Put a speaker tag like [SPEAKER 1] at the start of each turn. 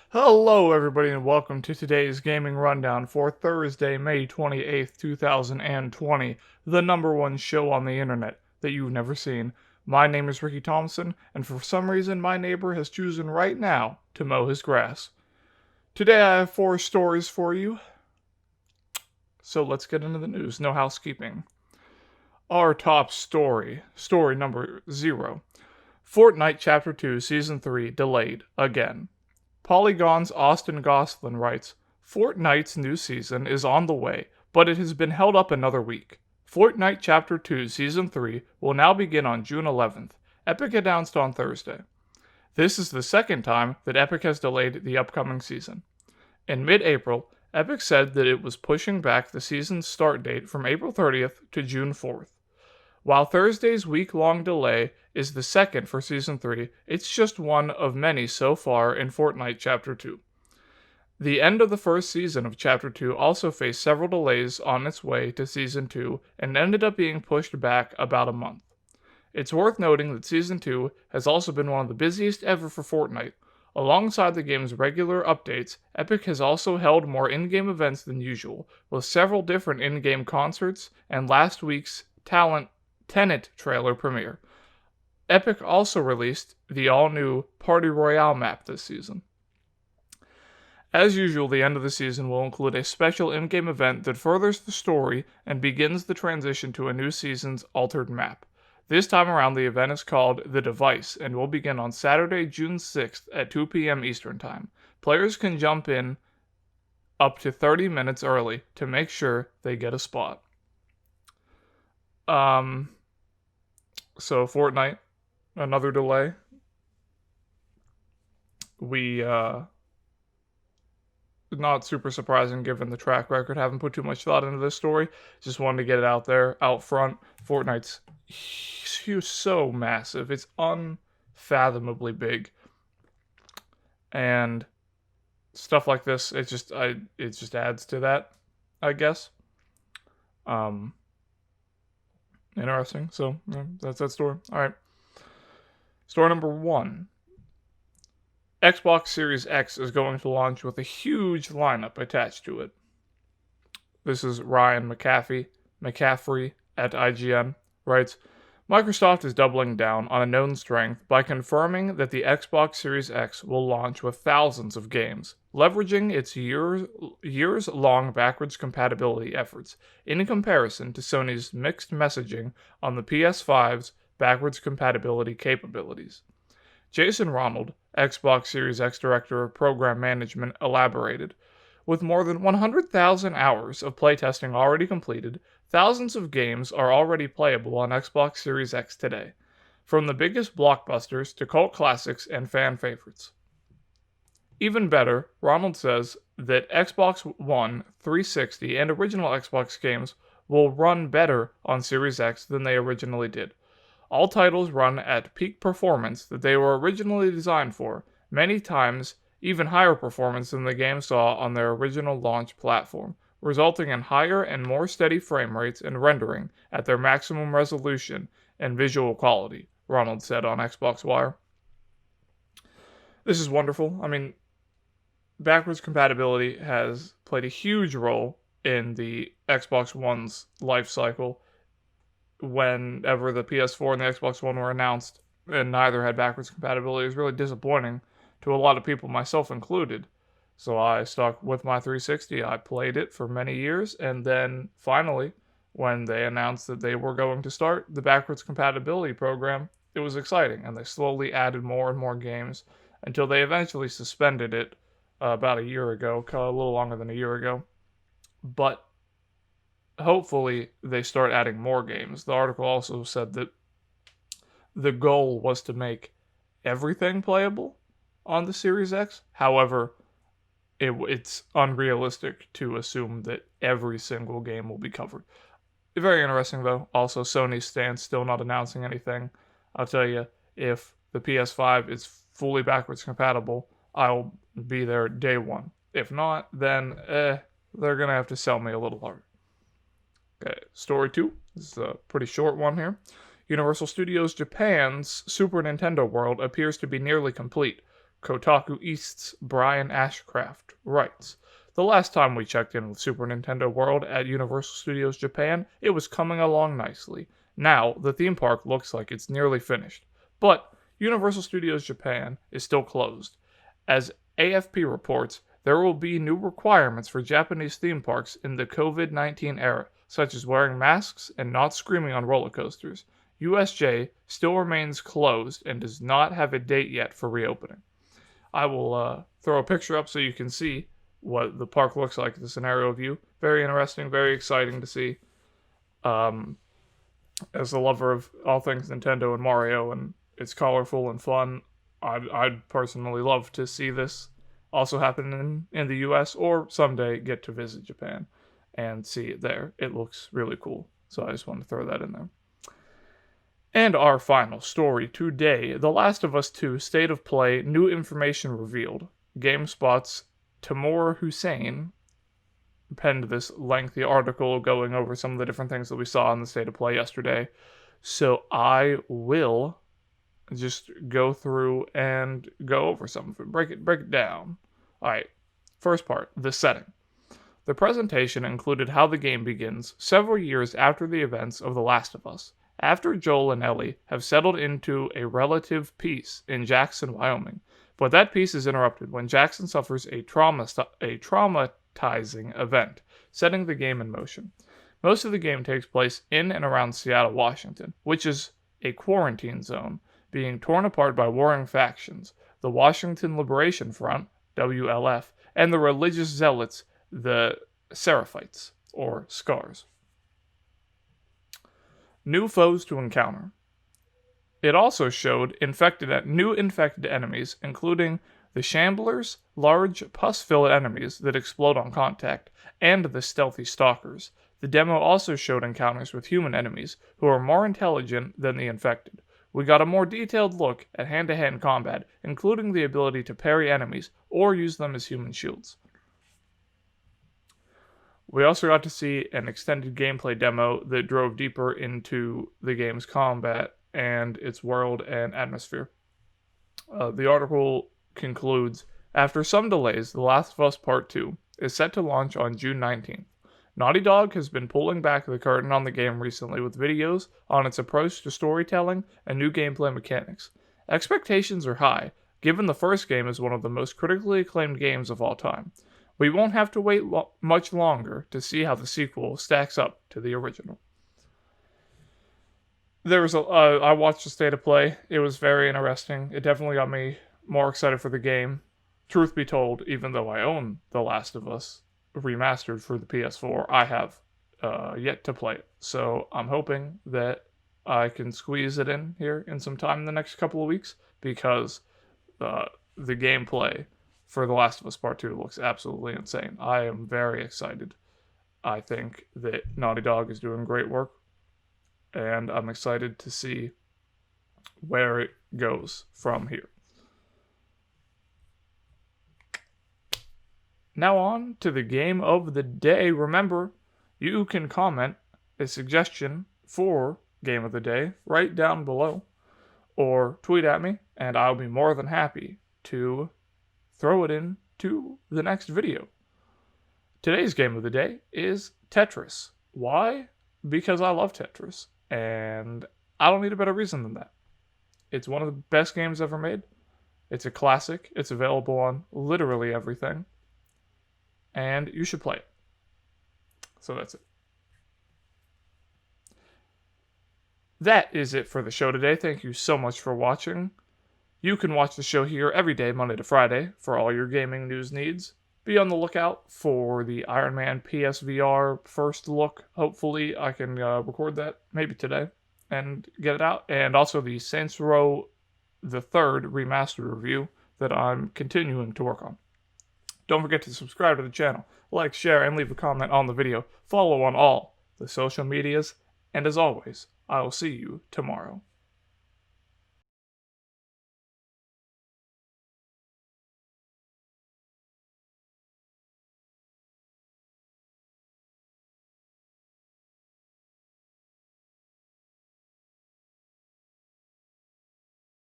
[SPEAKER 1] Hello, everybody, and welcome to today's gaming rundown for Thursday, May 28th, 2020, the number one show on the internet that you've never seen. My name is Ricky Thompson, and for some reason, my neighbor has chosen right now to mow his grass. Today, I have 4 stories for you, so let's get into the news. No housekeeping. Our top story number 0. Fortnite Chapter 2, Season 3 delayed again. Polygon's Austin Goslin writes, Fortnite's new season is on the way, but it has been held up another week. Fortnite Chapter 2 Season 3 will now begin on June 11th, Epic announced on Thursday. This is the second time that Epic has delayed the upcoming season. In mid-April, Epic said that it was pushing back the season's start date from April 30th to June 4th. While Thursday's week-long delay is the second for Season 3, it's just one of many so far in Fortnite Chapter 2. The end of the first season of Chapter 2 also faced several delays on its way to Season 2 and ended up being pushed back about a month. It's worth noting that Season 2 has also been one of the busiest ever for Fortnite. Alongside the game's regular updates, Epic has also held more in-game events than usual, with several different in-game concerts and last week's Tenet trailer premiere. Epic also released the all-new Party Royale map this season. As usual, the end of the season will include a special in-game event that furthers the story and begins the transition to a new season's altered map. This time around, the event is called The Device and will begin on Saturday, June 6th at 2 p.m. Eastern Time. Players can jump in up to 30 minutes early to make sure they get a spot. So Fortnite, another delay. Not super surprising given the track record. Haven't put too much thought into this story. Just wanted to get it out there, out front. Fortnite's so massive. It's unfathomably big. And stuff like this, it just adds to that, I guess. Interesting. So, yeah, that's that story. Alright. Story number 1. Xbox Series X is going to launch with a huge lineup attached to it. This is Ryan McCaffrey at IGN, writes, Microsoft is doubling down on a known strength by confirming that the Xbox Series X will launch with thousands of games, leveraging its years-long backwards compatibility efforts, in comparison to Sony's mixed messaging on the PS5's backwards compatibility capabilities. Jason Ronald, Xbox Series X Director of Program Management, elaborated, with more than 100,000 hours of playtesting already completed, thousands of games are already playable on Xbox Series X today, from the biggest blockbusters to cult classics and fan favorites. Even better, Ronald says that Xbox One, 360, and original Xbox games will run better on Series X than they originally did. All titles run at peak performance that they were originally designed for, many times even higher performance than the game saw on their original launch platform, resulting in higher and more steady frame rates and rendering at their maximum resolution and visual quality, Ronald said on Xbox Wire. This is wonderful. I mean, backwards compatibility has played a huge role in the Xbox One's life cycle. Whenever the PS4 and the Xbox One were announced and neither had backwards compatibility, it was really disappointing to a lot of people, myself included. So I stuck with my 360. I played it for many years, and then finally, when they announced that they were going to start the backwards compatibility program, it was exciting, and they slowly added more and more games until they eventually suspended it about a year ago, a little longer than a year ago. But hopefully they start adding more games. The article also said that the goal was to make everything playable on the Series X. However, it's unrealistic to assume that every single game will be covered. Very interesting, though. Also, Sony's stance, still not announcing anything. I'll tell you, if the PS5 is fully backwards compatible, I'll be there day one. If not, then they're going to have to sell me a little harder. Okay, story 2. This is a pretty short one here. Universal Studios Japan's Super Nintendo World appears to be nearly complete. Kotaku East's Brian Ashcraft writes, "The last time we checked in with Super Nintendo World at Universal Studios Japan, it was coming along nicely. Now, the theme park looks like it's nearly finished. But Universal Studios Japan is still closed. As AFP reports, there will be new requirements for Japanese theme parks in the COVID-19 era, such as wearing masks and not screaming on roller coasters. USJ still remains closed and does not have a date yet for reopening." I will throw a picture up so you can see what the park looks like, the scenario view. Very interesting, very exciting to see. As a lover of all things Nintendo and Mario, and it's colorful and fun, I'd personally love to see this also happen in the US, or someday get to visit Japan and see it there. It looks really cool, so I just wanted to throw that in there. And our final story today, The Last of Us 2 State of Play, new information revealed. GameSpot's Timur Hussein penned this lengthy article going over some of the different things that we saw in the State of Play yesterday. So I will just go through and go over some of it, break it down. Alright, first part, the setting. The presentation included how the game begins several years after the events of The Last of Us. After Joel and Ellie have settled into a relative peace in Jackson, Wyoming, but that peace is interrupted when Jackson suffers a traumatizing event, setting the game in motion. Most of the game takes place in and around Seattle, Washington, which is a quarantine zone, being torn apart by warring factions, the Washington Liberation Front, WLF, and the religious zealots, the Seraphites, or Scars. New foes to encounter. It also showed new infected enemies, including the Shamblers, large pus-filled enemies that explode on contact, and the stealthy stalkers. The demo also showed encounters with human enemies, who are more intelligent than the infected. We got a more detailed look at hand-to-hand combat, including the ability to parry enemies or use them as human shields. We also got to see an extended gameplay demo that drove deeper into the game's combat and its world and atmosphere. The article concludes, after some delays, The Last of Us Part 2 is set to launch on June 19th. Naughty Dog has been pulling back the curtain on the game recently with videos on its approach to storytelling and new gameplay mechanics. Expectations are high, given the first game is one of the most critically acclaimed games of all time. We won't have to wait much longer to see how the sequel stacks up to the original. I watched the State of Play. It was very interesting. It definitely got me more excited for the game. Truth be told, even though I own The Last of Us remastered for the PS4, I have yet to play it. So I'm hoping that I can squeeze it in here in some time in the next couple of weeks, because the gameplay for The Last of Us Part 2 looks absolutely insane. I am very excited. I think that Naughty Dog is doing great work, and I'm excited to see where it goes from here. Now on to the game of the day. Remember, you can comment a suggestion for game of the day right down below, or tweet at me, and I'll be more than happy to throw it into the next video. Today's game of the day is Tetris. Why? Because I love Tetris, and I don't need a better reason than that. It's one of the best games ever made. It's a classic. It's available on literally everything, and you should play it. So that's it. That is it for the show today. Thank you so much for watching. You can watch the show here every day, Monday to Friday, for all your gaming news needs. Be on the lookout for the Iron Man PSVR first look. Hopefully I can record that maybe today and get it out. And also the Saints Row the Third remastered review that I'm continuing to work on. Don't forget to subscribe to the channel, like, share, and leave a comment on the video. Follow on all the social medias. And as always, I will see you tomorrow.